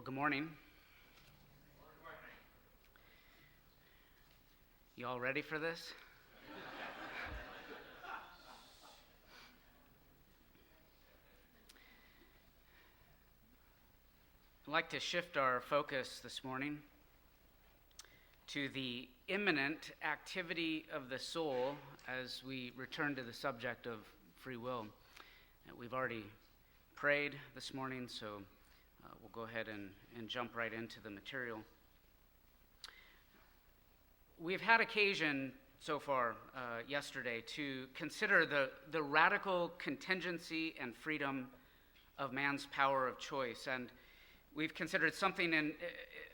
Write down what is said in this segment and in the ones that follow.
Well, good morning. You all ready for this? I'd like to shift our focus this morning to the imminent activity of the soul as we return to the subject of free will. We've already prayed this morning, so we'll go ahead and jump right into the material. We've had occasion so far yesterday to consider the radical contingency and freedom of man's power of choice, and we've considered something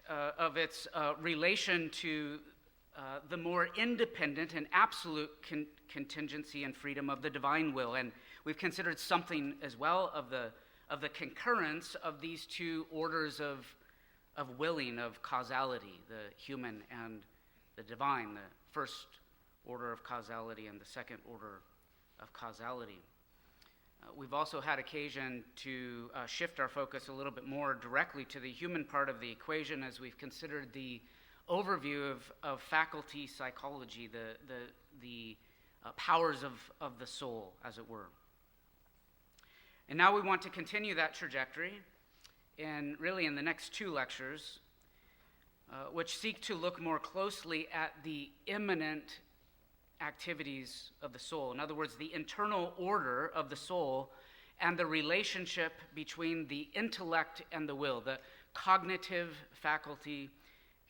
of its relation to the more independent and absolute contingency and freedom of the divine will, and we've considered something as well of the concurrence of these two orders of willing, of causality, the human and the divine, the first order of causality and the second order of causality. We've also had occasion to shift our focus a little bit more directly to the human part of the equation as we've considered the overview of faculty psychology, the powers of the soul, as it were. And now we want to continue that trajectory in the next two lectures, which seek to look more closely at the immanent activities of the soul. In other words, the internal order of the soul and the relationship between the intellect and the will, the cognitive faculty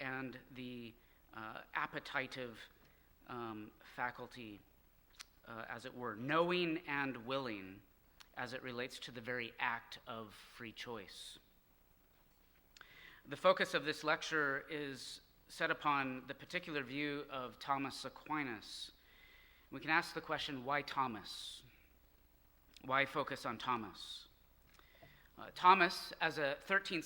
and the appetitive faculty, as it were, knowing and willing as it relates to the very act of free choice. The focus of this lecture is set upon the particular view of Thomas Aquinas. We can ask the question, why Thomas? Why focus on Thomas? Thomas, as a 13th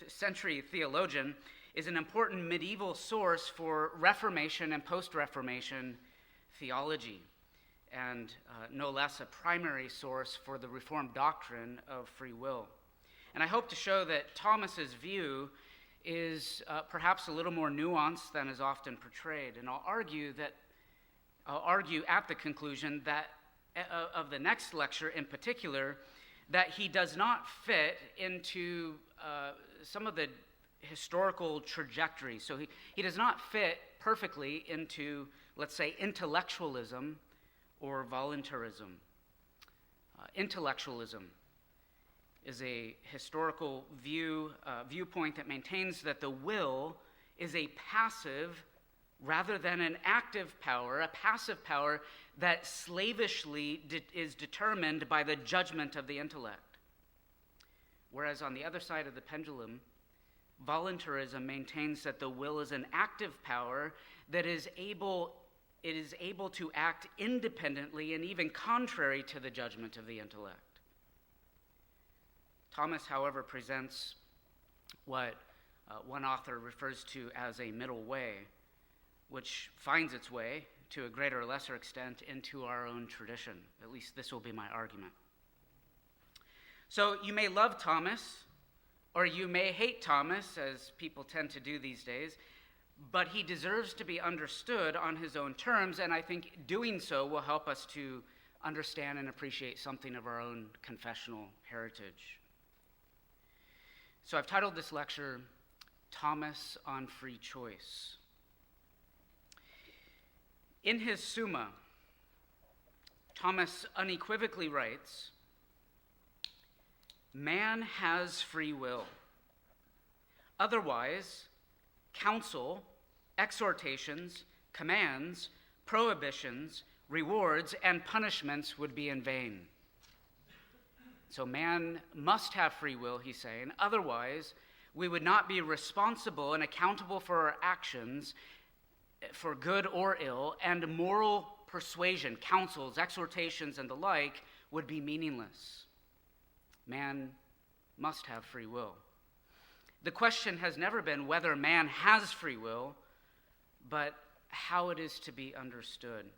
century theologian, is an important medieval source for Reformation and post-Reformation theology, and no less a primary source for the Reformed doctrine of free will. And I hope to show that Thomas's view is perhaps a little more nuanced than is often portrayed. And I'll argue at the conclusion that of the next lecture in particular, that he does not fit into some of the historical trajectory. So he does not fit perfectly into, let's say, intellectualism or voluntarism. Intellectualism is a historical viewpoint that maintains that the will is a passive rather than an active power, a passive power that slavishly is determined by the judgment of the intellect. Whereas on the other side of the pendulum, voluntarism maintains that the will is an active power that is able to act independently and even contrary to the judgment of the intellect. Thomas, however, presents what one author refers to as a middle way, which finds its way, to a greater or lesser extent, into our own tradition. At least this will be my argument. So you may love Thomas, or you may hate Thomas, as people tend to do these days, but he deserves to be understood on his own terms, and I think doing so will help us to understand and appreciate something of our own confessional heritage. So I've titled this lecture, Thomas on Free Choice. In his Summa, Thomas unequivocally writes, "Man has free will. Otherwise, counsel, exhortations, commands, prohibitions, rewards, and punishments would be in vain." So man must have free will, he's saying. Otherwise, we would not be responsible and accountable for our actions, for good or ill, and moral persuasion, counsels, exhortations, and the like would be meaningless. Man must have free will. The question has never been whether man has free will, but how it is to be understood.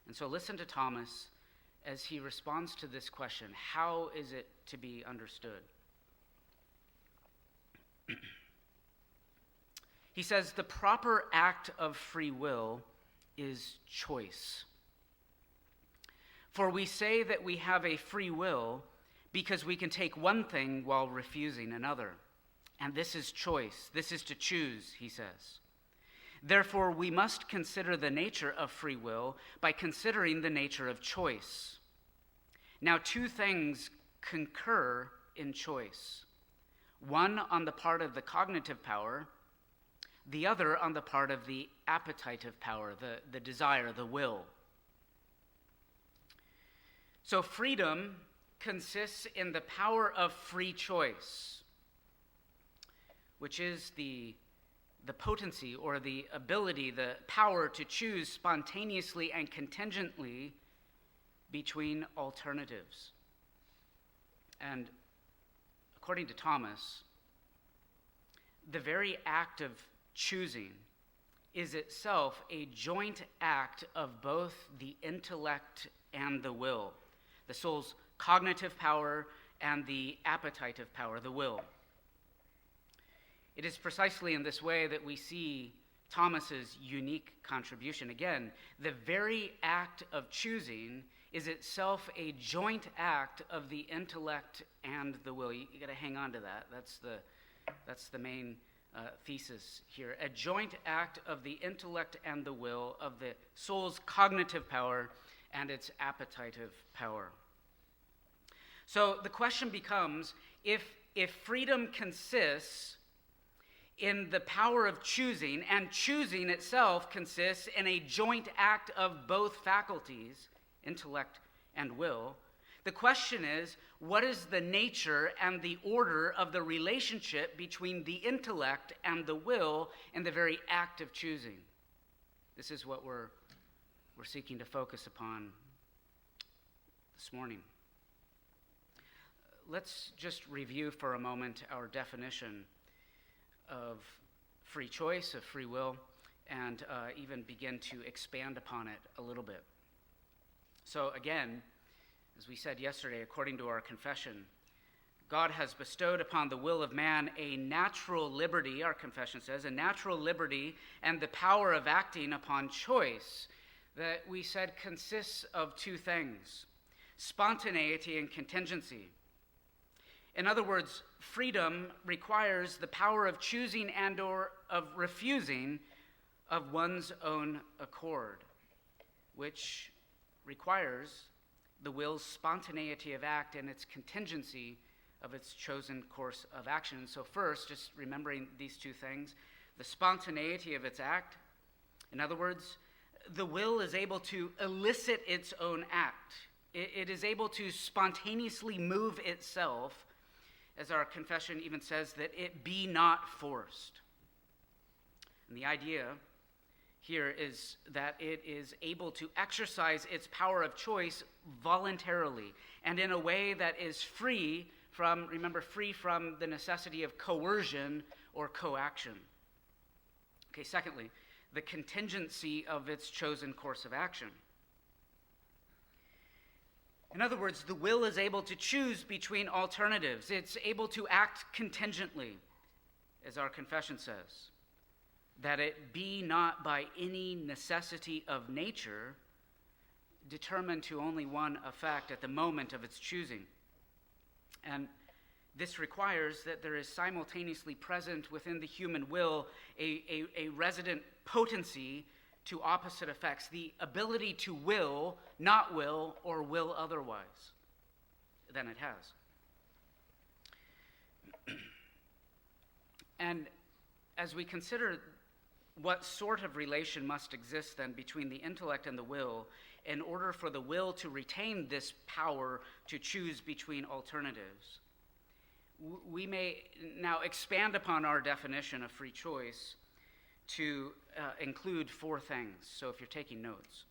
And so listen to Thomas as he responds to this question. How is it to be understood? He says the proper act of free will is choice. For we say that we have a free will because we can take one thing while refusing another. And this is choice. This is to choose, he says. Therefore, we must consider the nature of free will by considering the nature of choice. Now, two things concur in choice. One on the part of the cognitive power, the other on the part of the appetitive power, the desire, the will. So freedom consists in the power of free choice, which is the potency or the ability, the power to choose spontaneously and contingently between alternatives. And according to Thomas, the very act of choosing is itself a joint act of both the intellect and the will, the soul's cognitive power and the appetitive power, the will. It is precisely in this way that we see Thomas's unique contribution. Again, the very act of choosing is itself a joint act of the intellect and the will. You got to hang on to that. That's the main thesis here. A joint act of the intellect and the will, of the soul's cognitive power and its appetitive power. So the question becomes, if freedom consists in the power of choosing, and choosing itself consists in a joint act of both faculties, intellect and will, the question is, what is the nature and the order of the relationship between the intellect and the will in the very act of choosing? This is what we're seeking to focus upon this morning. Let's just review for a moment our definition of free choice, of free will, and even begin to expand upon it a little bit. So again, as we said yesterday, according to our confession, God has bestowed upon the will of man a natural liberty, our confession says, a natural liberty and the power of acting upon choice that we said consists of two things: spontaneity and contingency. In other words, freedom requires the power of choosing and or of refusing of one's own accord, which requires the will's spontaneity of act and its contingency of its chosen course of action. So first, just remembering these two things, the spontaneity of its act. In other words, the will is able to elicit its own act. It is able to spontaneously move itself, as our confession even says, that it be not forced. And the idea here is that it is able to exercise its power of choice voluntarily and in a way that is free from the necessity of coercion or coaction. Okay, secondly, the contingency of its chosen course of action. In other words, the will is able to choose between alternatives. It's able to act contingently, as our confession says, that it be not by any necessity of nature determined to only one effect at the moment of its choosing. And this requires that there is simultaneously present within the human will a resident potency to opposite effects, the ability to will, not will, or will otherwise than it has. And as we consider what sort of relation must exist then between the intellect and the will in order for the will to retain this power to choose between alternatives, we may now expand upon our definition of free choice to include four things. So if you're taking notes,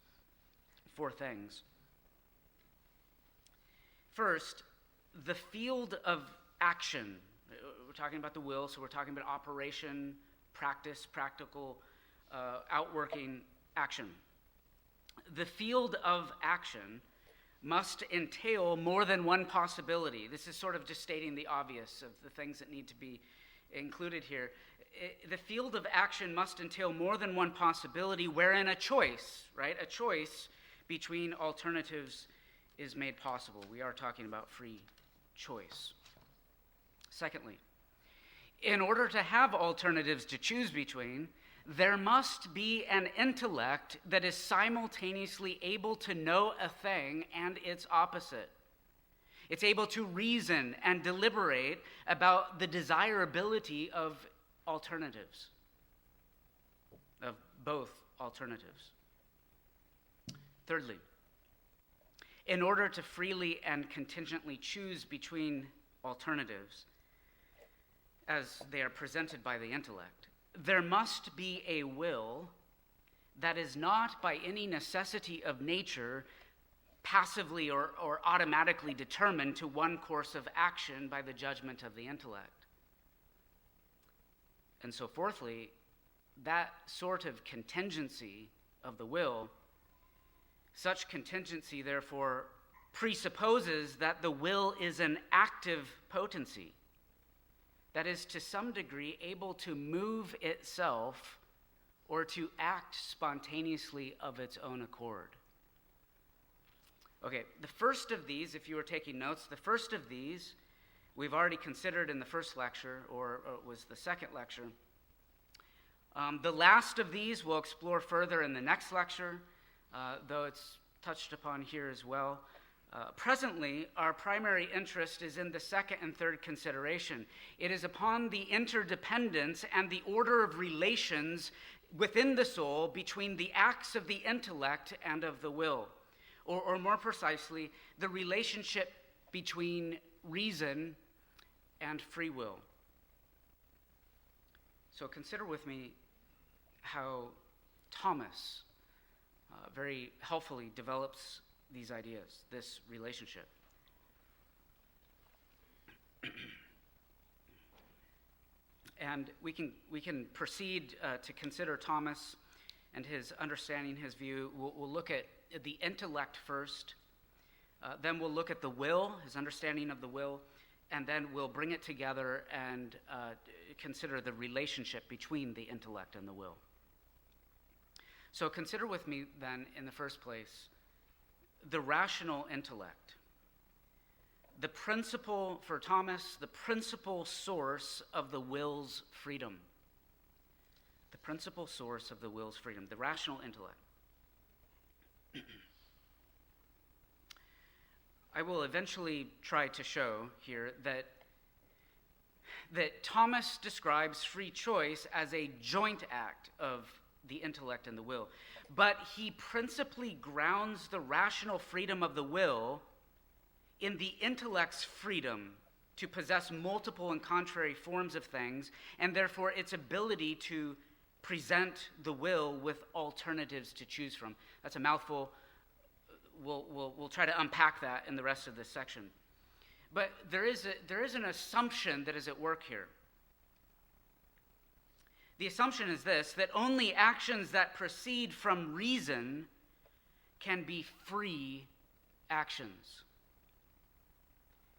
four things. First, the field of action. We're talking about the will, so we're talking about operation, practice, practical, outworking action. The field of action must entail more than one possibility. This is sort of just stating the obvious of the things that need to be included here. The field of action must entail more than one possibility wherein a choice, right? A choice between alternatives is made possible. We are talking about free choice. Secondly, in order to have alternatives to choose between, there must be an intellect that is simultaneously able to know a thing and its opposite. It's able to reason and deliberate about the desirability of alternatives, of both alternatives. Thirdly, in order to freely and contingently choose between alternatives as they are presented by the intellect, there must be a will that is not by any necessity of nature passively or automatically determined to one course of action by the judgment of the intellect. And so fourthly, that sort of contingency of the will, such contingency therefore presupposes that the will is an active potency, that is to some degree able to move itself or to act spontaneously of its own accord. Okay, the first of these, if you were taking notes, the first of these we've already considered in the first lecture, or it was the second lecture. The last of these we'll explore further in the next lecture, though it's touched upon here as well. Presently, our primary interest is in the second and third consideration. It is upon the interdependence and the order of relations within the soul between the acts of the intellect and of the will. Or more precisely, the relationship between reason and free will. So consider with me how Thomas very helpfully develops these ideas, this relationship. And we can proceed to consider Thomas and his understanding, his view. We'll look at the intellect first, then we'll look at the will, his understanding of the will, and then we'll bring it together and consider the relationship between the intellect and the will. So consider with me then, in the first place, the rational intellect. The principle, for Thomas, the principal source of the will's freedom. The principal source of the will's freedom, the rational intellect. I will eventually try to show here that Thomas describes free choice as a joint act of the intellect and the will, but he principally grounds the rational freedom of the will in the intellect's freedom to possess multiple and contrary forms of things, and therefore its ability to present the will with alternatives to choose from. That's a mouthful. We'll try to unpack that in the rest of this section. But there is an assumption that is at work here. The assumption is this, that only actions that proceed from reason can be free actions,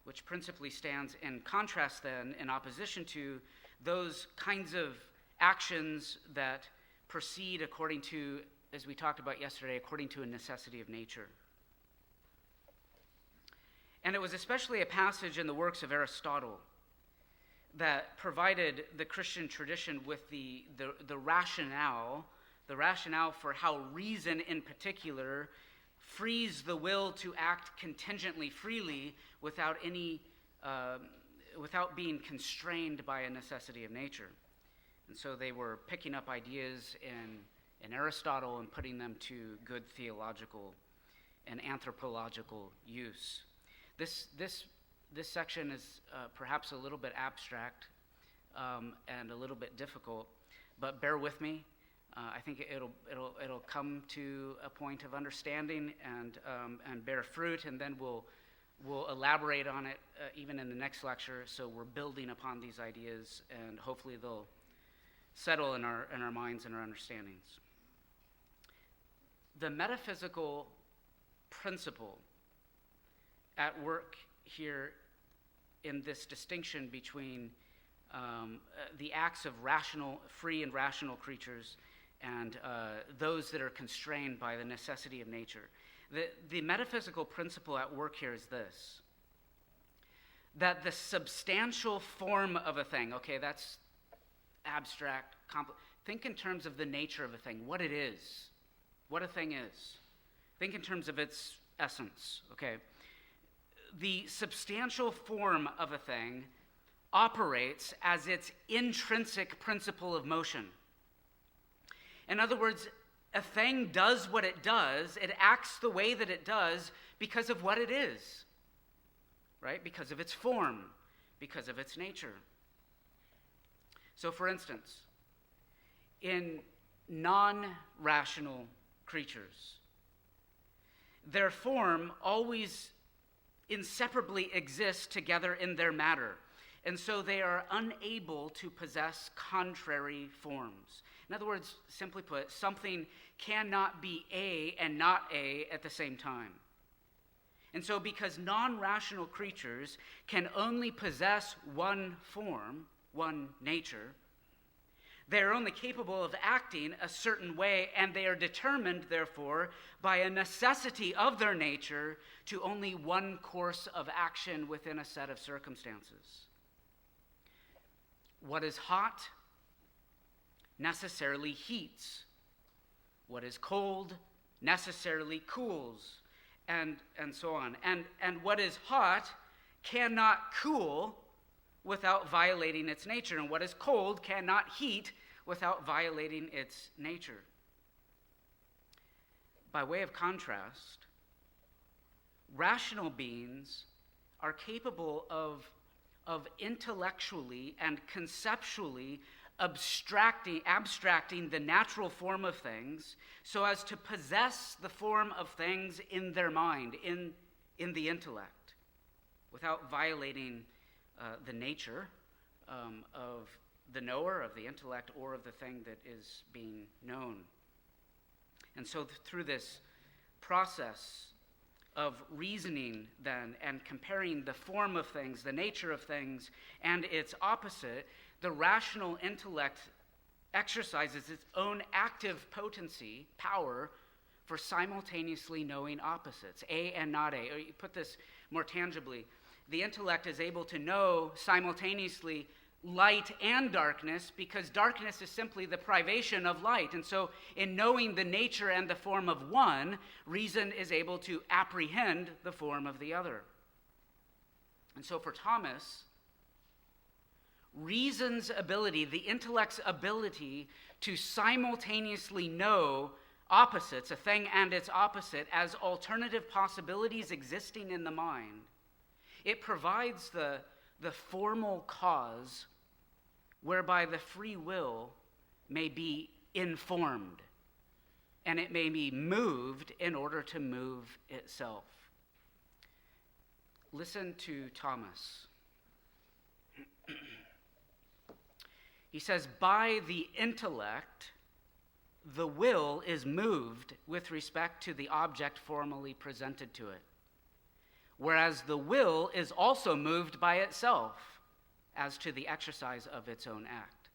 which principally stands in contrast then, in opposition to those kinds of actions that proceed according to, as we talked about yesterday, according to a necessity of nature. And it was especially a passage in the works of Aristotle that provided the Christian tradition with the rationale for how reason in particular frees the will to act contingently freely without being constrained by a necessity of nature. And so they were picking up ideas in Aristotle and putting them to good theological and anthropological use. This section is perhaps a little bit abstract and a little bit difficult, but bear with me. I think it'll come to a point of understanding and bear fruit, and then we'll elaborate on it even in the next lecture. So we're building upon these ideas, and hopefully they'll settle in our minds and our understandings. The metaphysical principle at work here in this distinction between the acts of free and rational creatures, and those that are constrained by the necessity of nature. The metaphysical principle at work here is this: that the substantial form of a thing, okay, that's abstract, think in terms of the nature of a thing, what it is, what a thing is. Think in terms of its essence, okay? The substantial form of a thing operates as its intrinsic principle of motion. In other words, a thing does what it does, it acts the way that it does because of what it is, right? Because of its form, because of its nature. So, for instance, in non-rational creatures, their form always inseparably exists together in their matter, and so they are unable to possess contrary forms. In other words, simply put, something cannot be A and not A at the same time. And so because non-rational creatures can only possess one form, one nature, they are only capable of acting a certain way, and they are determined, therefore, by a necessity of their nature to only one course of action within a set of circumstances. What is hot necessarily heats. What is cold necessarily cools, and so on. And what is hot cannot cool without violating its nature, and what is cold cannot heat without violating its nature. By way of contrast, rational beings are capable of intellectually and conceptually abstracting the natural form of things so as to possess the form of things in their mind, in the intellect, without violating the nature of the knower, of the intellect, or of the thing that is being known. And so through this process of reasoning then and comparing the form of things, the nature of things, and its opposite, the rational intellect exercises its own active potency, power, for simultaneously knowing opposites, A and not A. Or you put this more tangibly, the intellect is able to know simultaneously light and darkness because darkness is simply the privation of light. And so in knowing the nature and the form of one, reason is able to apprehend the form of the other. And so for Thomas, reason's ability, the intellect's ability to simultaneously know opposites, a thing and its opposite, as alternative possibilities existing in the mind, it provides the formal cause whereby the free will may be informed and it may be moved in order to move itself. Listen to Thomas. He says, by the intellect, the will is moved with respect to the object formally presented to it, whereas the will is also moved by itself as to the exercise of its own act.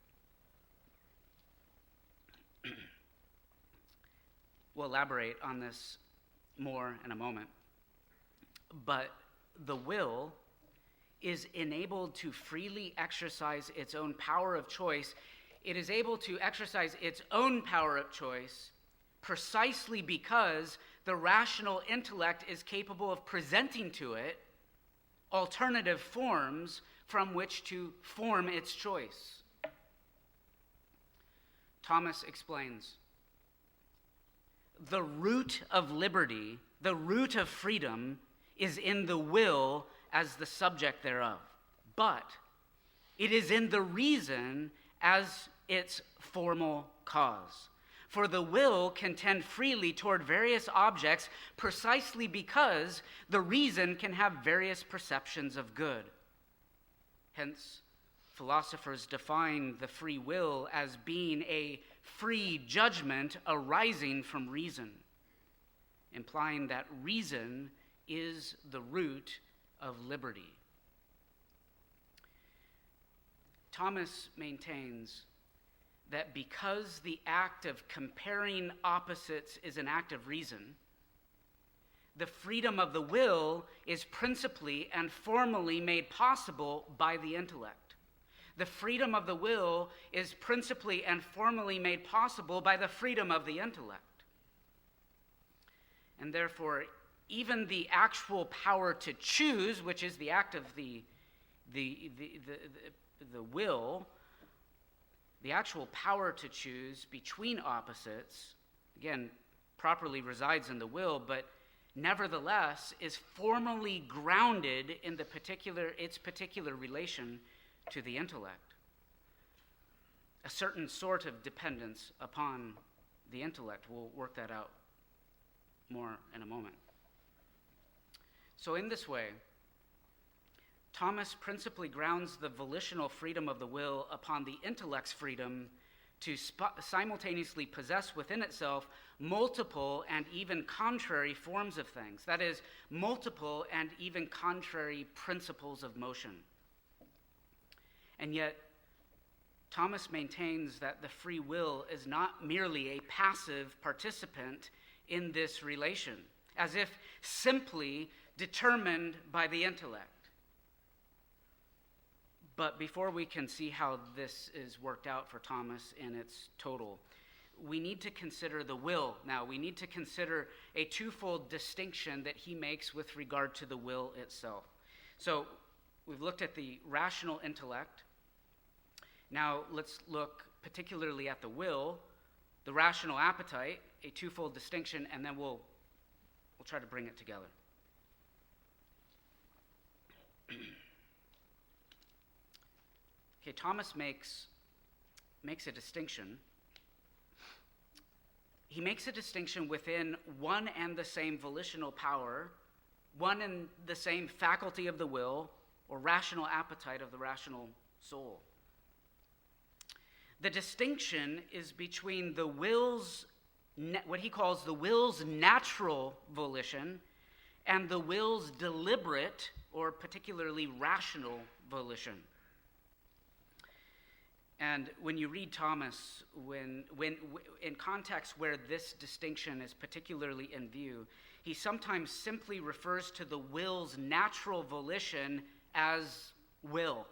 We'll elaborate on this more in a moment, but the will is enabled to freely exercise its own power of choice. It is able to exercise its own power of choice precisely because the rational intellect is capable of presenting to it alternative forms from which to form its choice. Thomas explains, the root of liberty, the root of freedom, is in the will as the subject thereof, but it is in the reason as its formal cause. For the will can tend freely toward various objects precisely because the reason can have various perceptions of good. Hence, philosophers define the free will as being a free judgment arising from reason, implying that reason is the root of liberty. Thomas maintains that because the act of comparing opposites is an act of reason, the freedom of the will is principally and formally made possible by the intellect. The freedom of the will is principally and formally made possible by the freedom of the intellect. And therefore, even the actual power to choose, which is the act of the will, the actual power to choose between opposites, again, properly resides in the will, but nevertheless is formally grounded in its particular relation to the intellect. A certain sort of dependence upon the intellect. We'll work that out more in a moment. So in this way, Thomas principally grounds the volitional freedom of the will upon the intellect's freedom to simultaneously possess within itself multiple and even contrary forms of things. That is, multiple and even contrary principles of motion. And yet, Thomas maintains that the free will is not merely a passive participant in this relation, as if simply determined by the intellect. But before we can see how this is worked out for Thomas in its total, we need to consider the will. Now, we need to consider a twofold distinction that he makes with regard to the will itself. So, we've looked at the rational intellect. Now, let's look particularly at the will, the rational appetite, a twofold distinction, and then we'll try to bring it together. Okay, Thomas makes a distinction. He makes a distinction within one and the same volitional power, one and the same faculty of the will, or rational appetite of the rational soul. The distinction is between the will's, what he calls the will's natural volition, and the will's deliberate, or particularly rational volition. And when you read Thomas, when in context where this distinction is particularly in view, he sometimes simply refers to the will's natural volition as will,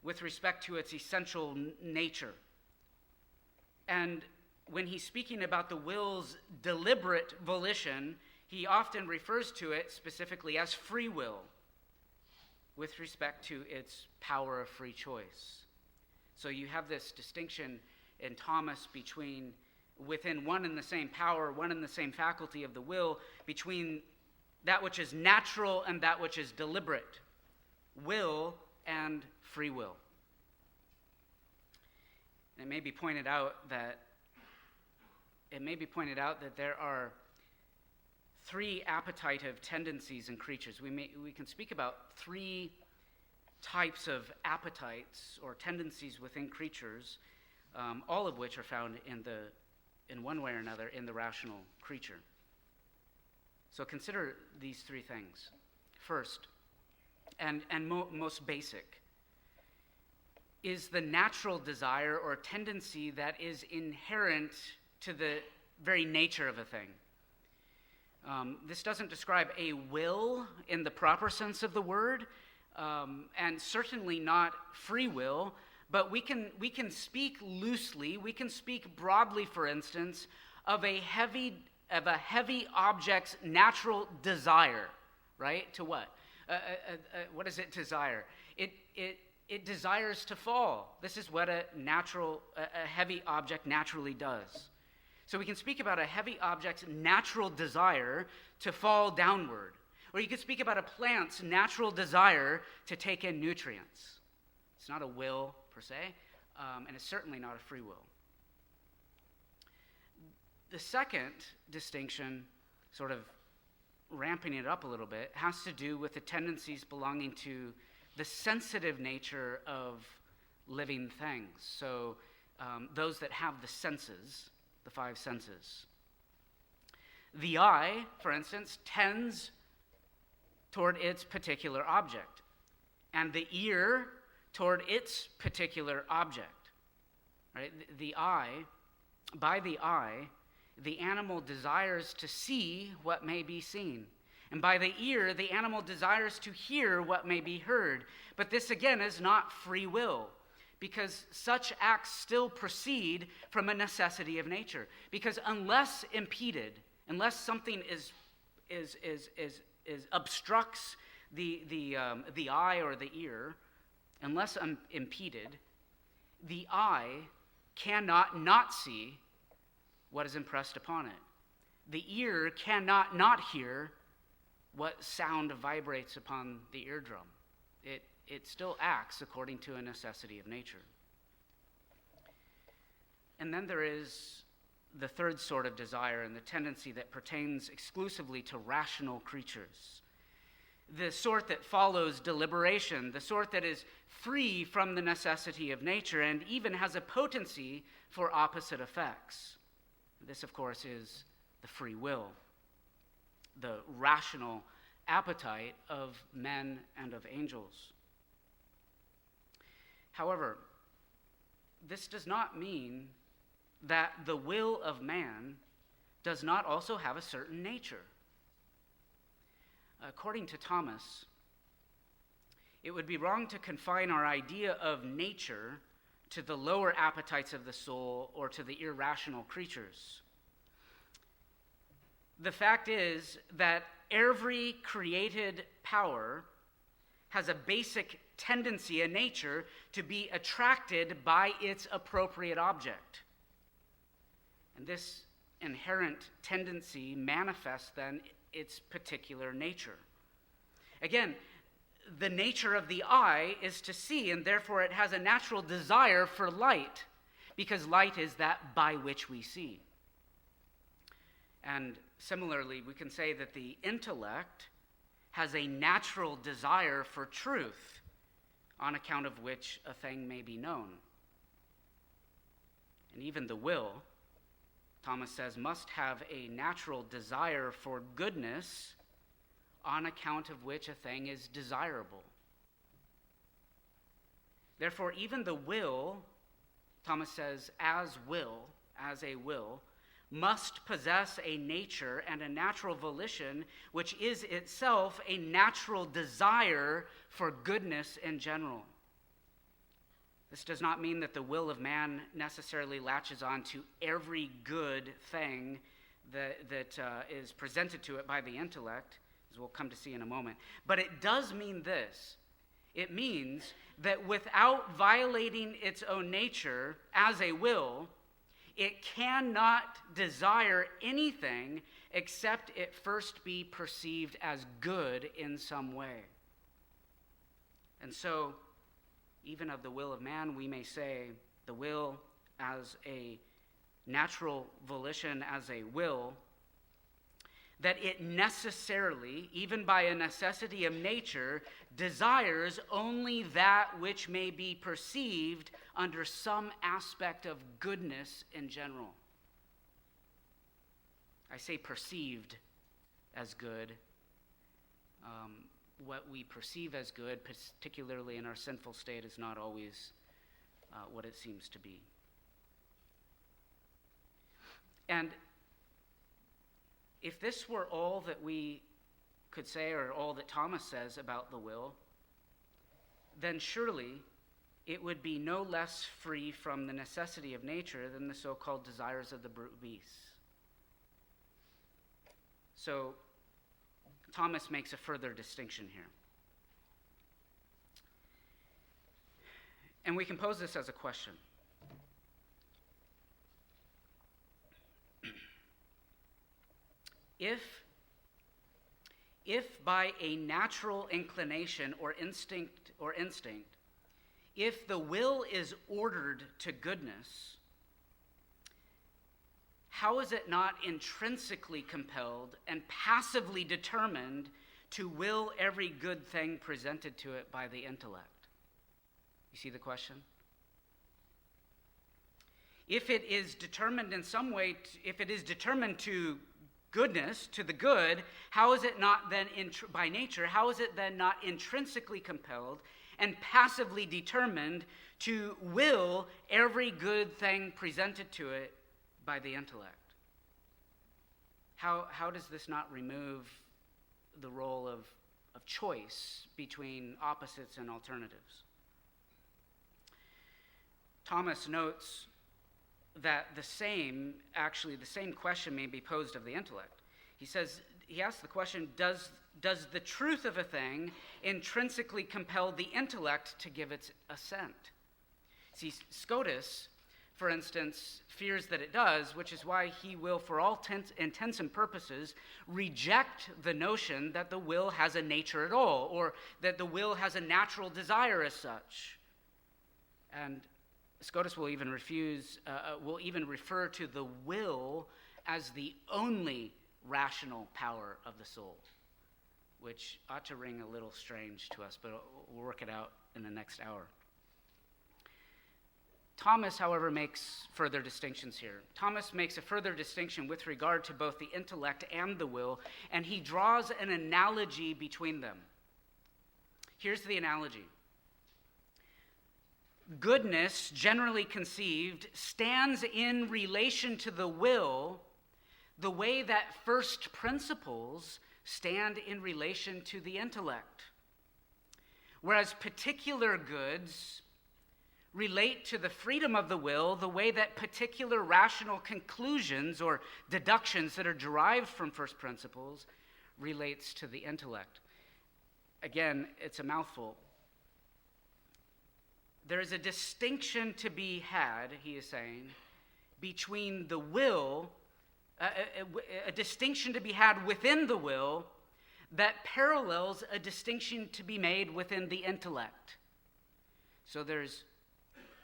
with respect to its essential nature. And when he's speaking about the will's deliberate volition, he often refers to it specifically as free will, with respect to its power of free choice. So you have this distinction in Thomas between, within one and the same power, one and the same faculty of the will, between that which is natural and that which is deliberate, will and free will. And it may be pointed out that there are three appetitive tendencies in creatures. We can speak about three types of appetites or tendencies within creatures, all of which are found in one way or another in the rational creature. So consider these three things. First, and most basic, is the natural desire or tendency that is inherent to the very nature of a thing. This doesn't describe a will in the proper sense of the word, and certainly not free will, but we can speak loosely, we can speak broadly, for instance, of a heavy object's natural desire, right? To what? What does it desire? It desires to fall. This is what a heavy object naturally does. So we can speak about a heavy object's natural desire to fall downward. Or you could speak about a plant's natural desire to take in nutrients. It's not a will, per se, and it's certainly not a free will. The second distinction, sort of ramping it up a little bit, has to do with the tendencies belonging to the sensitive nature of living things. So those that have the senses, the five senses. The eye, for instance, tends toward its particular object, and the ear toward its particular object. Right? The eye, by the eye, the animal desires to see what may be seen. And by the ear, the animal desires to hear what may be heard. But this, again, is not free will, because such acts still proceed from a necessity of nature. Because unless impeded, unless something obstructs the eye or the ear, unless impeded, the eye cannot not see what is impressed upon it. The ear cannot not hear what sound vibrates upon the eardrum. It still acts according to a necessity of nature. And then there is the third sort of desire and the tendency that pertains exclusively to rational creatures. The sort that follows deliberation, the sort that is free from the necessity of nature and even has a potency for opposite effects. This, of course, is the free will, the rational appetite of men and of angels. However, this does not mean that the will of man does not also have a certain nature. According to Thomas, it would be wrong to confine our idea of nature to the lower appetites of the soul or to the irrational creatures. The fact is that every created power has a basic tendency, a nature, to be attracted by its appropriate object. And this inherent tendency manifests then its particular nature. Again, the nature of the eye is to see, and therefore it has a natural desire for light, because light is that by which we see. And similarly, we can say that the intellect has a natural desire for truth, on account of which a thing may be known. And even the will, Thomas says, must have a natural desire for goodness, on account of which a thing is desirable. Therefore, even the will, Thomas says, as a will, must possess a nature and a natural volition, which is itself a natural desire for goodness in general. This does not mean that the will of man necessarily latches on to every good thing that is presented to it by the intellect, as we'll come to see in a moment. But it does mean this. It means that without violating its own nature as a will, it cannot desire anything except it first be perceived as good in some way. And so, even of the will of man, we may say the will as a natural volition, as a will, that it necessarily, even by a necessity of nature, desires only that which may be perceived under some aspect of goodness in general. I say perceived as good. What we perceive as good, particularly in our sinful state, is not always what it seems to be. And if this were all that we could say, or all that Thomas says about the will, then surely it would be no less free from the necessity of nature than the so-called desires of the brute beasts. So Thomas makes a further distinction here. And we can pose this as a question. If by a natural inclination or instinct, if the will is ordered to goodness, how is it not intrinsically compelled and passively determined to will every good thing presented to it by the intellect? You see the question? If it is determined in some way, if it is determined to goodness, to the good, how is it not then, by nature, how is it then not intrinsically compelled and passively determined to will every good thing presented to it by the intellect. How does this not remove the role of choice between opposites and alternatives? Thomas notes that the same question may be posed of the intellect. He asks the question, does the truth of a thing intrinsically compel the intellect to give its assent? See, Scotus, for instance, fears that it does, which is why he will, for all intents and purposes, reject the notion that the will has a nature at all, or that the will has a natural desire as such. And Scotus will even refer to the will as the only rational power of the soul, which ought to ring a little strange to us, but we'll work it out in the next hour. Thomas, however, makes further distinctions here. Thomas makes a further distinction with regard to both the intellect and the will, and he draws an analogy between them. Here's the analogy. Goodness, generally conceived, stands in relation to the will the way that first principles stand in relation to the intellect. Whereas particular goods relate to the freedom of the will the way that particular rational conclusions or deductions that are derived from first principles relates to the intellect. Again, it's a mouthful. There is a distinction to be had, he is saying, between the will, a distinction to be had within the will that parallels a distinction to be made within the intellect. So there's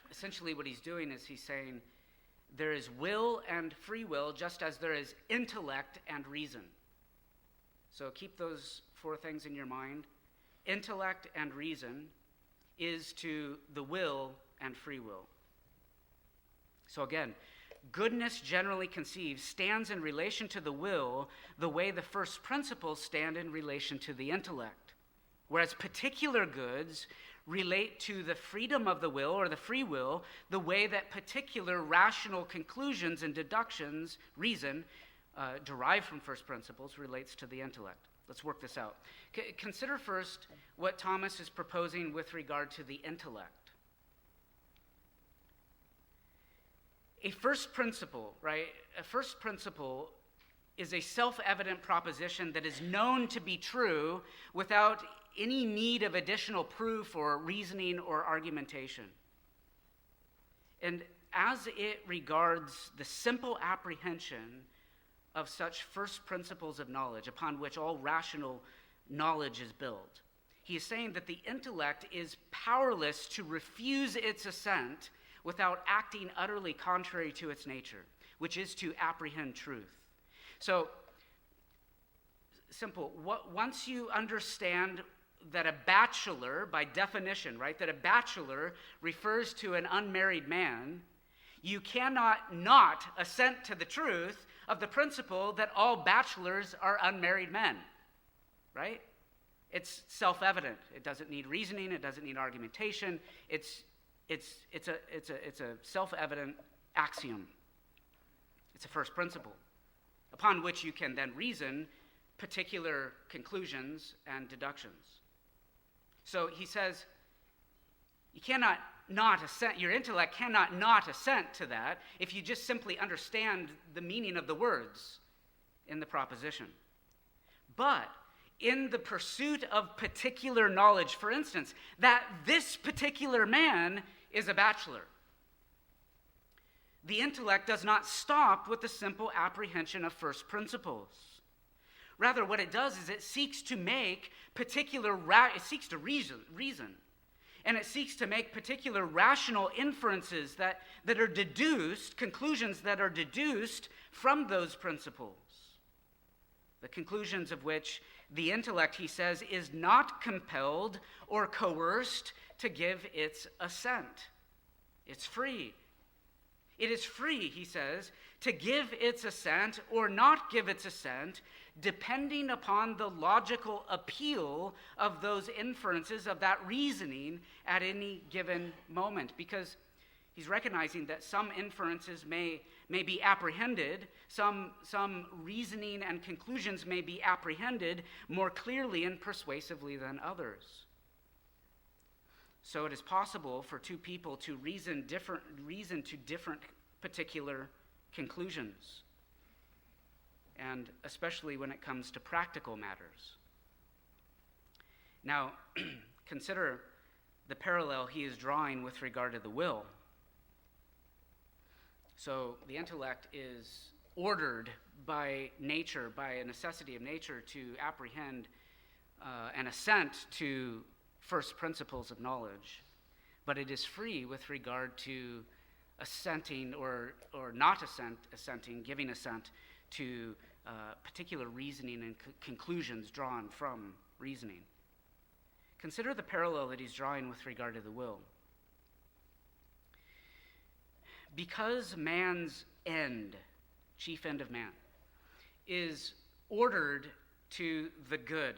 essentially what he's doing is he's saying there is will and free will just as there is intellect and reason. So keep those four things in your mind. Intellect and reason is to the will and free will. So again, goodness generally conceived stands in relation to the will the way the first principles stand in relation to the intellect, whereas particular goods relate to the freedom of the will or the free will the way that particular rational conclusions and deductions, reason, derived from first principles relates to the intellect. Let's work this out. Consider first what Thomas is proposing with regard to the intellect. A first principle, right? A first principle is a self-evident proposition that is known to be true without any need of additional proof or reasoning or argumentation. And as it regards the simple apprehension of such first principles of knowledge upon which all rational knowledge is built, he is saying that the intellect is powerless to refuse its assent without acting utterly contrary to its nature, which is to apprehend truth. So, simple. Once you understand that a bachelor, by definition, right, that a bachelor refers to an unmarried man, you cannot not assent to the truth of the principle that all bachelors are unmarried men, right? It's self-evident. It doesn't need reasoning. It doesn't need argumentation. It's a self-evident axiom. It's a first principle upon which you can then reason particular conclusions and deductions. So he says, you cannot not assent, your intellect cannot not assent to that if you just simply understand the meaning of the words in the proposition. But in the pursuit of particular knowledge, for instance, that this particular man is a bachelor, the intellect does not stop with the simple apprehension of first principles. Rather, what it does is it seeks to make it seeks to reason, and it seeks to make particular rational inferences that are deduced, conclusions that are deduced from those principles. The conclusions of which the intellect, he says, is not compelled or coerced to give its assent. It's free. It is free, he says, to give its assent or not give its assent, depending upon the logical appeal of those inferences, of that reasoning at any given moment. Because he's recognizing that some inferences may be apprehended, some reasoning and conclusions may be apprehended more clearly and persuasively than others. So it is possible for two people to reason to different particular conclusions, and especially when it comes to practical matters. Now, consider the parallel he is drawing with regard to the will. So the intellect is ordered by nature, by a necessity of nature, to apprehend an assent to first principles of knowledge, but it is free with regard to assenting or not assenting, giving assent to particular reasoning and conclusions drawn from reasoning. Consider the parallel that he's drawing with regard to the will. Because man's end, chief end of man, is ordered to the good,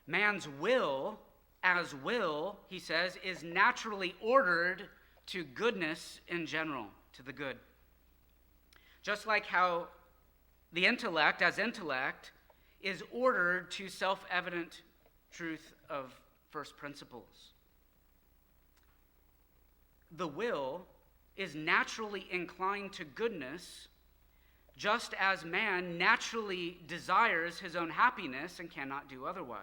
man's will, as will, he says, is naturally ordered to goodness in general, to the good. Just like how the intellect, as intellect, is ordered to self-evident truth of first principles. The will is naturally inclined to goodness, just as man naturally desires his own happiness and cannot do otherwise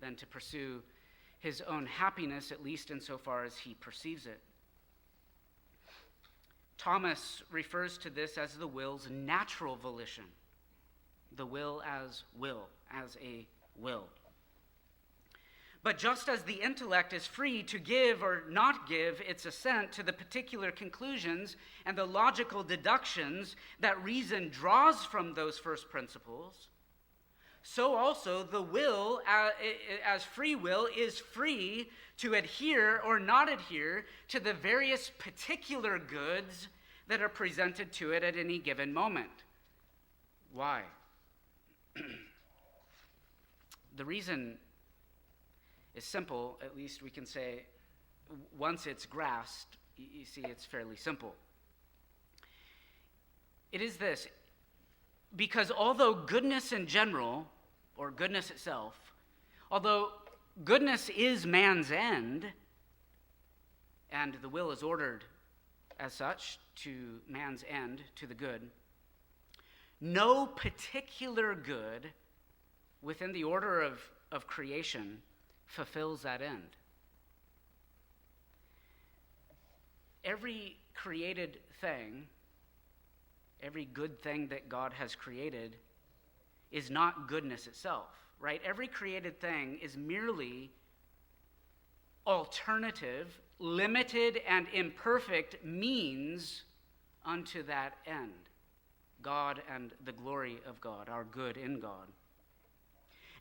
than to pursue his own happiness, at least insofar as he perceives it. Thomas refers to this as the will's natural volition, the will, as a will. But just as the intellect is free to give or not give its assent to the particular conclusions and the logical deductions that reason draws from those first principles, so also the will, as free will, is free to adhere or not adhere to the various particular goods that are presented to it at any given moment. Why? The reason is simple, at least we can say. Once it's grasped, you see it's fairly simple. It is this: because although goodness in general, or goodness itself, although goodness is man's end, and the will is ordered as such to man's end, to the good, no particular good within the order of creation fulfills that end. Every created thing, every good thing that God has created is not goodness itself, right? Every created thing is merely alternative, limited, and imperfect means unto that end. God and the glory of God, our good in God.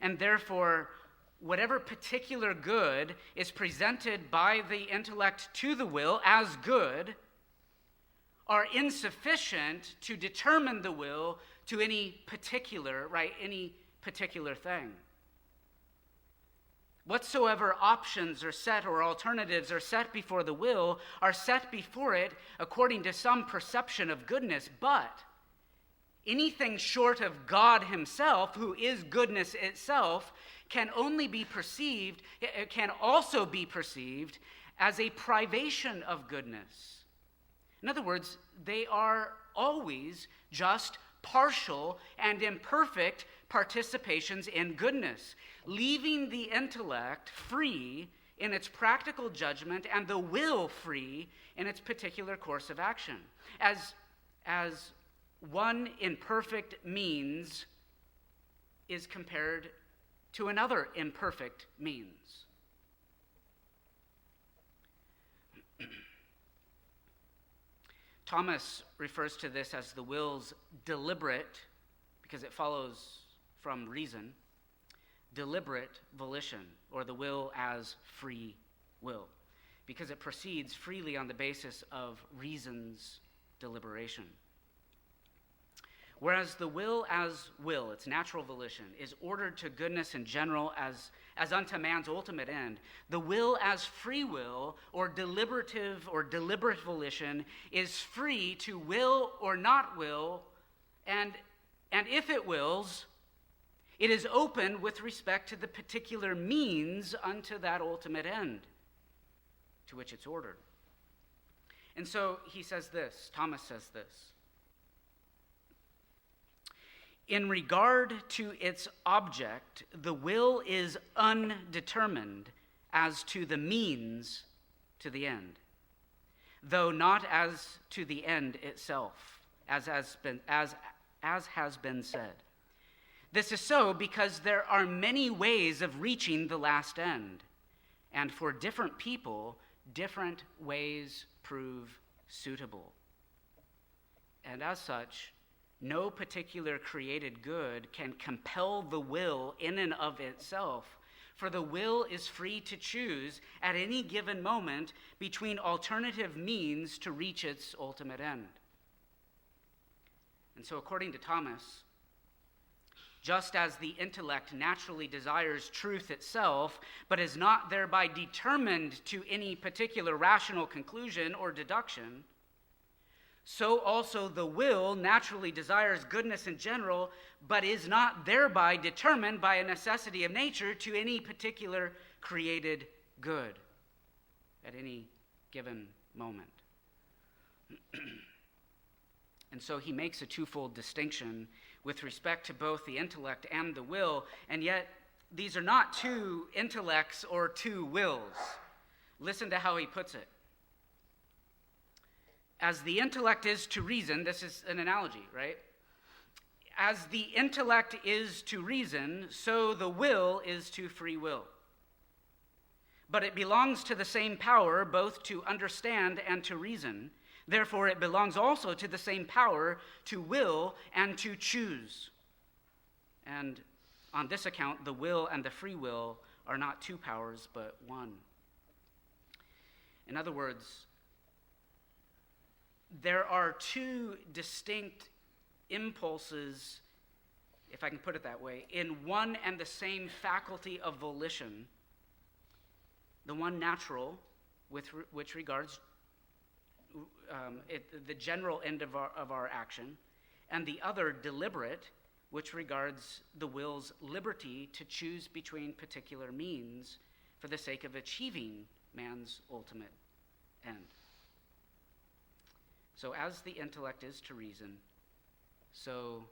And therefore, whatever particular good is presented by the intellect to the will as good are insufficient to determine the will to any particular thing. Whatsoever options are set or alternatives are set before the will are set before it according to some perception of goodness, but anything short of God himself, who is goodness itself, can also be perceived as a privation of goodness. In other words, they are always just partial and imperfect participations in goodness, leaving the intellect free in its practical judgment and the will free in its particular course of action. As one imperfect means is compared to another imperfect means. Thomas refers to this as the will's deliberate, because it follows from reason, deliberate volition, or the will as free will. because it proceeds freely on the basis of reason's deliberation. Whereas the will as will, its natural volition, is ordered to goodness in general as unto man's ultimate end, the will as free will or deliberative or deliberate volition is free to will or not will, and if it wills, it is open with respect to the particular means unto that ultimate end to which it's ordered. And so he says this, Thomas says this. In regard to its object, the will is undetermined as to the means to the end, though not as to the end itself, as has been said. This is so because there are many ways of reaching the last end, and for different people, different ways prove suitable. And as such, no particular created good can compel the will in and of itself, for the will is free to choose at any given moment between alternative means to reach its ultimate end. And so according to Thomas, just as the intellect naturally desires truth itself, but is not thereby determined to any particular rational conclusion or deduction, so also the will naturally desires goodness in general, but is not thereby determined by a necessity of nature to any particular created good at any given moment. And so he makes a twofold distinction with respect to both the intellect and the will, and yet these are not two intellects or two wills. Listen to how he puts it. As the intellect is to reason, this is an analogy, right? As the intellect is to reason, so the will is to free will. But it belongs to the same power both to understand and to reason. Therefore, it belongs also to the same power to will and to choose. And on this account, the will and the free will are not two powers, but one. In other words, there are two distinct impulses, if I can put it that way, in one and the same faculty of volition. The one natural, which regards the general end of our action, and the other deliberate, which regards the will's liberty to choose between particular means for the sake of achieving man's ultimate end. So as the intellect is to reason, so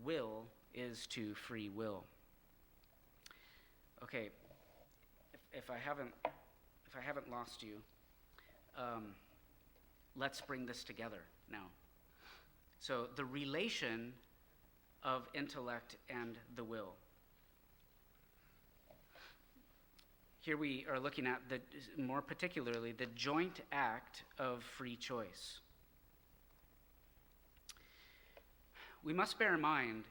will is to free will. Okay, if I haven't lost you, let's bring this together now. So the relation of intellect and the will. Here we are looking at, more particularly, the joint act of free choice. We must bear in mind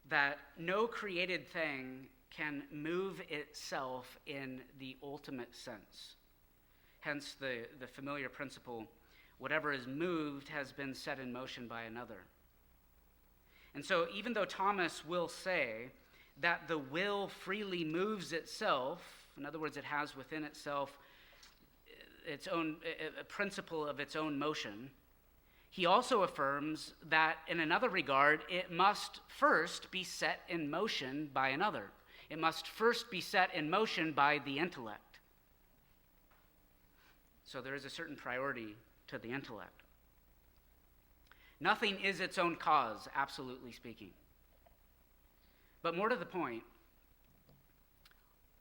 that no created thing can move itself in the ultimate sense. Hence the familiar principle, whatever is moved has been set in motion by another. And so even though Thomas will say that the will freely moves itself, in other words, it has within itself its own a principle of its own motion, he also affirms that in another regard, it must first be set in motion by another. It must first be set in motion by the intellect. So there is a certain priority to the intellect. Nothing is its own cause, absolutely speaking. But more to the point,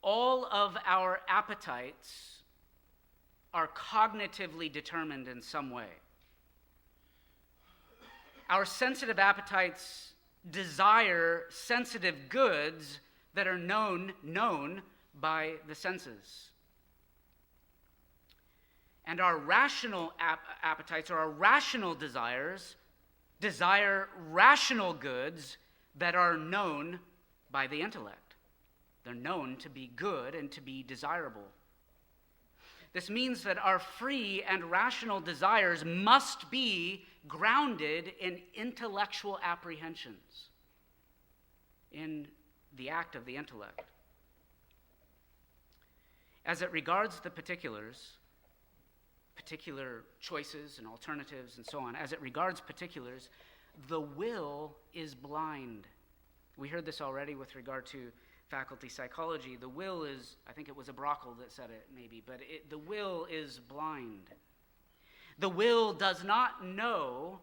all of our appetites are cognitively determined in some way. Our sensitive appetites desire sensitive goods that are known by the senses. And our rational appetites, or our rational desires, desire rational goods that are known by the intellect. They're known to be good and to be desirable. This means that our free and rational desires must be grounded in intellectual apprehensions, in the act of the intellect. As it regards the particulars, particular choices and alternatives and so on, as it regards particulars, the will is blind. We heard this already with regard to faculty psychology. The will is, I think it was a Brockle that said it maybe, but the will is blind. The will does not know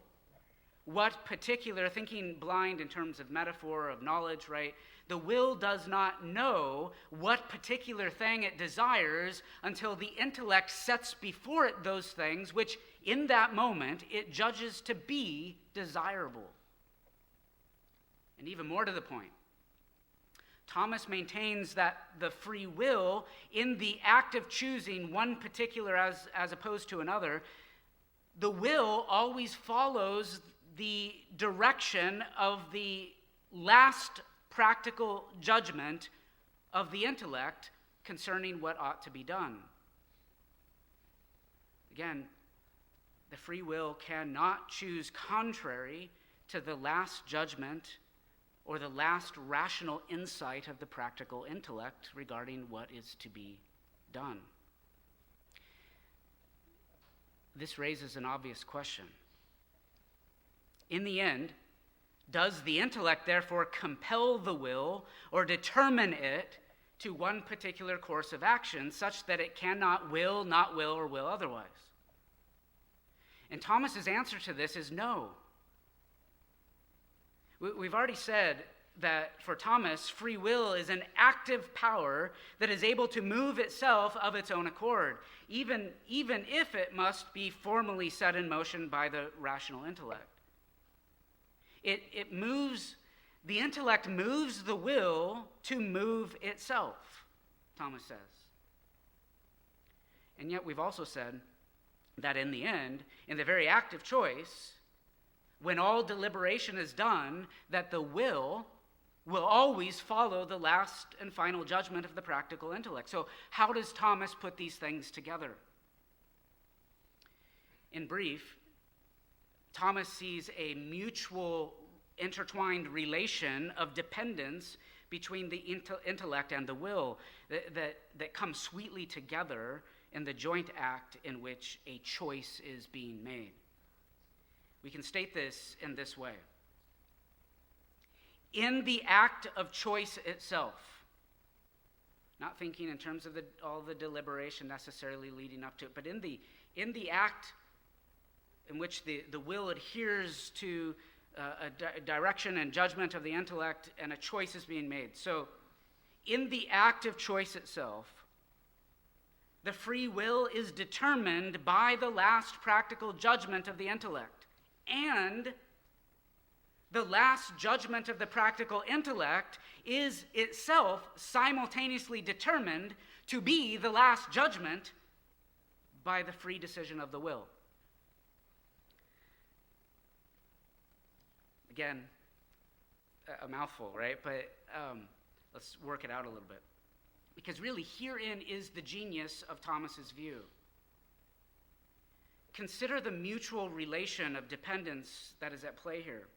what particular, thinking blind in terms of metaphor, of knowledge, right? The will does not know what particular thing it desires until the intellect sets before it those things which in that moment it judges to be desirable. And even more to the point, Thomas maintains that the free will in the act of choosing one particular as opposed to another, the will always follows the direction of the last practical judgment of the intellect concerning what ought to be done. Again, the free will cannot choose contrary to the last judgment or the last rational insight of the practical intellect regarding what is to be done. This raises an obvious question. In the end, does the intellect therefore compel the will or determine it to one particular course of action such that it cannot will, not will, or will otherwise? And Thomas's answer to this is no. We've already said that for Thomas, free will is an active power that is able to move itself of its own accord, even if it must be formally set in motion by the rational intellect. The intellect moves the will to move itself, Thomas says. And yet we've also said that in the end, in the very act of choice, when all deliberation is done, that the will always follow the last and final judgment of the practical intellect. So how does Thomas put these things together? In brief, Thomas sees a mutual intertwined relation of dependence between the intellect and the will that come sweetly together in the joint act in which a choice is being made. We can state this in this way. In the act of choice itself, not thinking in terms of all the deliberation necessarily leading up to it, but in the act in which the will adheres to a direction and judgment of the intellect and a choice is being made. So in the act of choice itself, the free will is determined by the last practical judgment of the intellect. And the last judgment of the practical intellect is itself simultaneously determined to be the last judgment by the free decision of the will. Again, a mouthful, right? But let's work it out a little bit. Because really, herein is the genius of Thomas's view. Consider the mutual relation of dependence that is at play here.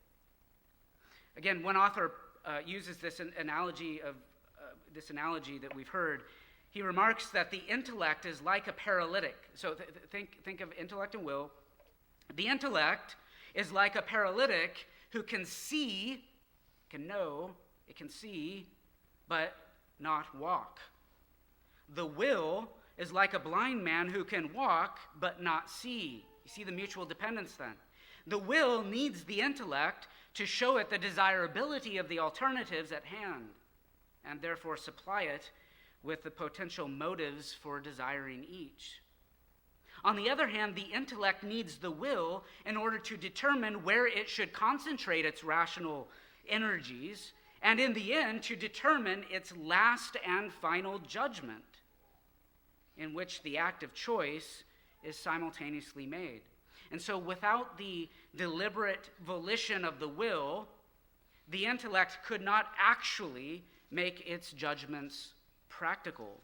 Again, one author uses this analogy that we've heard. He remarks that the intellect is like a paralytic. So think of intellect and will. The intellect is like a paralytic who can see, can know, it can see, but not walk. The will is like a blind man who can walk but not see. You see the mutual dependence then. The will needs the intellect to show it the desirability of the alternatives at hand, and therefore supply it with the potential motives for desiring each. On the other hand, the intellect needs the will in order to determine where it should concentrate its rational energies, and in the end, to determine its last and final judgment, in which the act of choice is simultaneously made. And so without the deliberate volition of the will, the intellect could not actually make its judgments practical.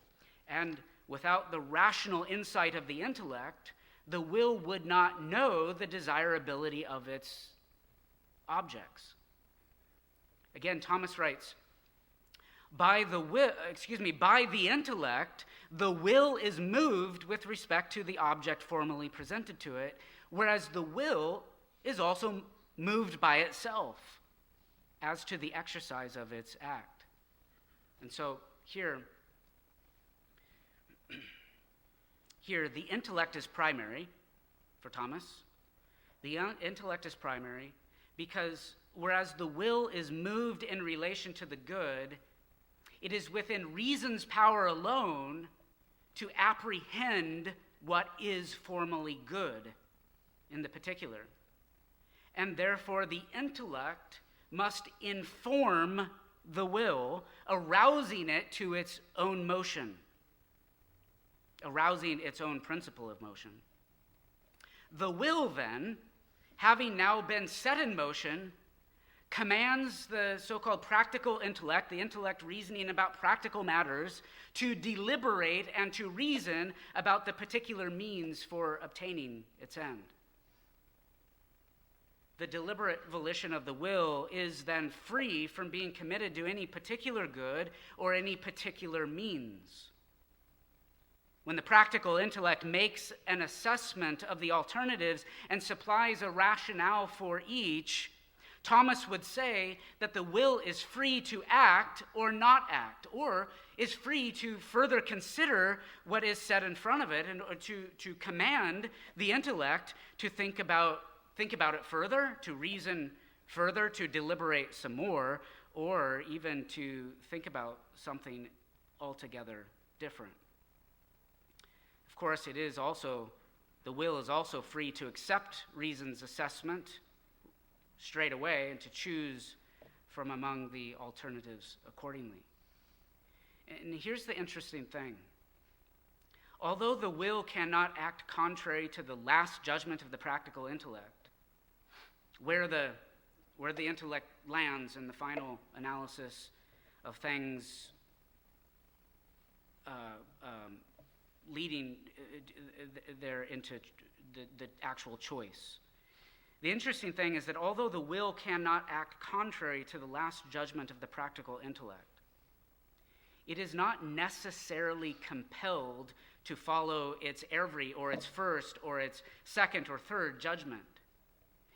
And without the rational insight of the intellect, the will would not know the desirability of its objects. Again, Thomas writes, by the intellect, the will is moved with respect to the object formally presented to it, whereas the will is also moved by itself as to the exercise of its act. And so here the intellect is primary for Thomas. The intellect is primary because whereas the will is moved in relation to the good, it is within reason's power alone to apprehend what is formally good in the particular. And therefore, the intellect must inform the will, arousing it to its own motion, arousing its own principle of motion. The will, then, having now been set in motion, commands the so-called practical intellect, the intellect reasoning about practical matters, to deliberate and to reason about the particular means for obtaining its end. The deliberate volition of the will is then free from being committed to any particular good or any particular means. When the practical intellect makes an assessment of the alternatives and supplies a rationale for each, Thomas would say that the will is free to act or not act, or is free to further consider what is set in front of it and to command the intellect to think about it further, to reason further, to deliberate some more, or even to think about something altogether different. Of course, the will is also free to accept reason's assessment straight away and to choose from among the alternatives accordingly. And here's the interesting thing. Although the will cannot act contrary to the last judgment of the practical intellect, where the intellect lands in the final analysis of things leading there into the actual choice. The interesting thing is that although the will cannot act contrary to the last judgment of the practical intellect, it is not necessarily compelled to follow its every or its first or its second or third judgment.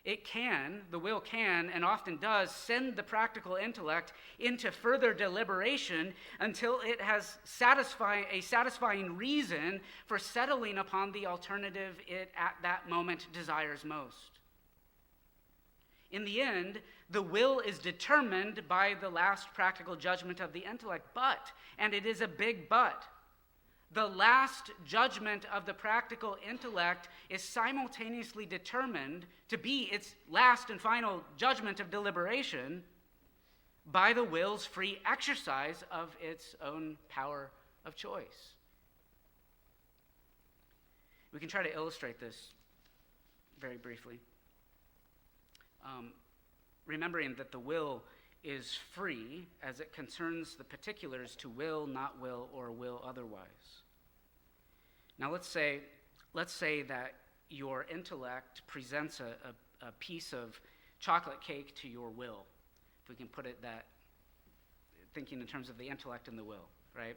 The will can, and often does, send the practical intellect into further deliberation until it has a satisfying reason for settling upon the alternative it at that moment desires most. In the end, the will is determined by the last practical judgment of the intellect, but, and it is a big but, the last judgment of the practical intellect is simultaneously determined to be its last and final judgment of deliberation by the will's free exercise of its own power of choice. We can try to illustrate this very briefly. Remembering that the will is free as it concerns the particulars to will, not will, or will otherwise. Now let's say that your intellect presents a piece of chocolate cake to your will, if we can put it that, thinking in terms of the intellect and the will, right?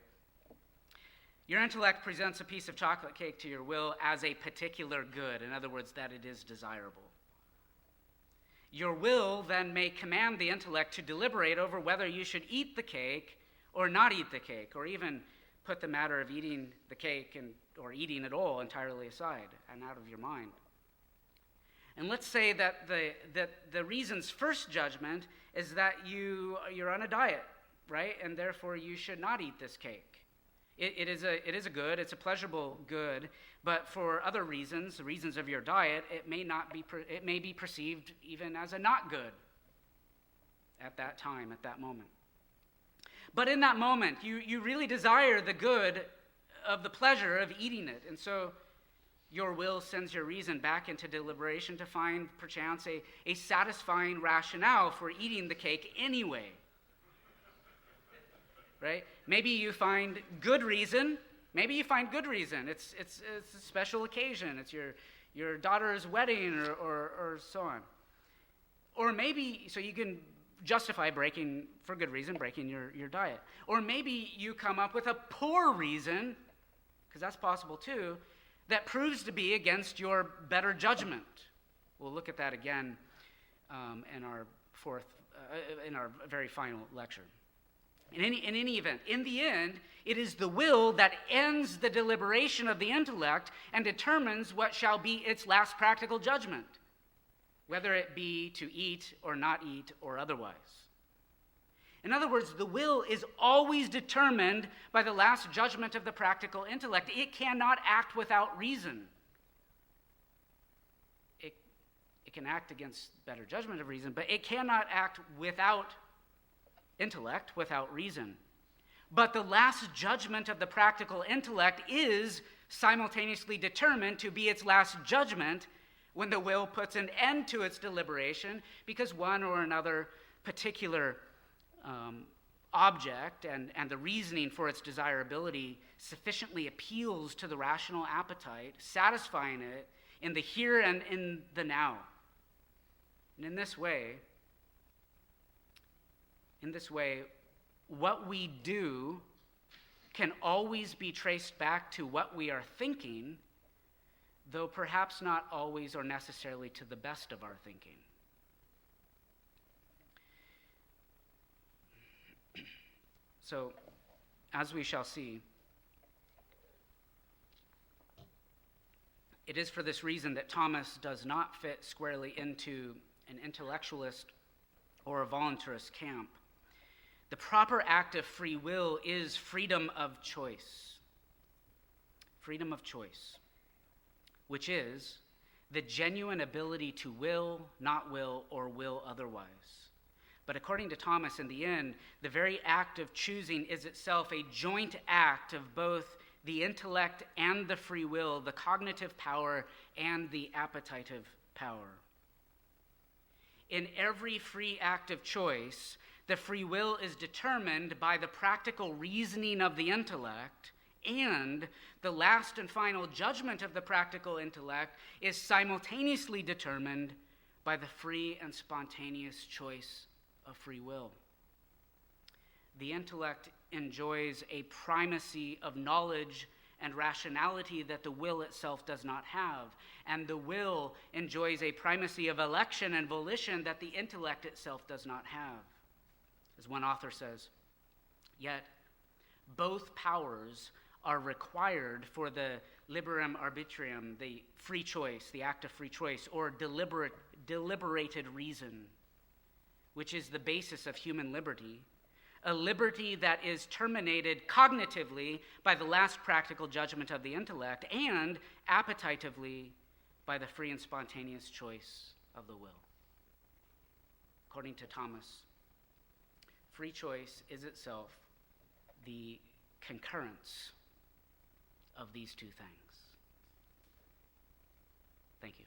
Your intellect presents a piece of chocolate cake to your will as a particular good, in other words, that it is desirable. Your will then may command the intellect to deliberate over whether you should eat the cake or not eat the cake, or even put the matter of eating the cake or eating it all entirely aside and out of your mind. And let's say that the reason's first judgment is that you're on a diet, right? And therefore you should not eat this cake. It is a good, it's a pleasurable good, but for other reasons, the reasons of your diet, it may be perceived even as a not good at that time, at that moment. But in that moment, you really desire the good of the pleasure of eating it, and so your will sends your reason back into deliberation to find, perchance, a satisfying rationale for eating the cake anyway. Right? Maybe you find good reason Maybe you find good reason. It's a special occasion. It's your daughter's wedding or so on. Or maybe, so you can justify breaking, for good reason, breaking your diet. Or maybe you come up with a poor reason, because that's possible too, that proves to be against your better judgment. We'll look at that again in our very final lecture. In any event, in the end, it is the will that ends the deliberation of the intellect and determines what shall be its last practical judgment, whether it be to eat or not eat or otherwise. In other words, the will is always determined by the last judgment of the practical intellect. It cannot act without reason. It can act against better judgment of reason, but it cannot act without intellect, without reason. But the last judgment of the practical intellect is simultaneously determined to be its last judgment when the will puts an end to its deliberation because one or another particular object and the reasoning for its desirability sufficiently appeals to the rational appetite, satisfying it in the here and in the now. And in this way, what we do can always be traced back to what we are thinking, though perhaps not always or necessarily to the best of our thinking. So, as we shall see, it is for this reason that Thomas does not fit squarely into an intellectualist or a voluntarist camp. The proper act of free will is freedom of choice. Freedom of choice, which is the genuine ability to will, not will, or will otherwise. But according to Thomas, in the end, the very act of choosing is itself a joint act of both the intellect and the free will, the cognitive power and the appetitive power. In every free act of choice, the free will is determined by the practical reasoning of the intellect, and the last and final judgment of the practical intellect is simultaneously determined by the free and spontaneous choice of free will. The intellect enjoys a primacy of knowledge and rationality that the will itself does not have, and the will enjoys a primacy of election and volition that the intellect itself does not have. As one author says, yet both powers are required for the liberum arbitrium, the free choice, the act of free choice, or deliberated reason, which is the basis of human liberty, a liberty that is terminated cognitively by the last practical judgment of the intellect and appetitively by the free and spontaneous choice of the will. According to Thomas, free choice is itself the concurrence of these two things. Thank you.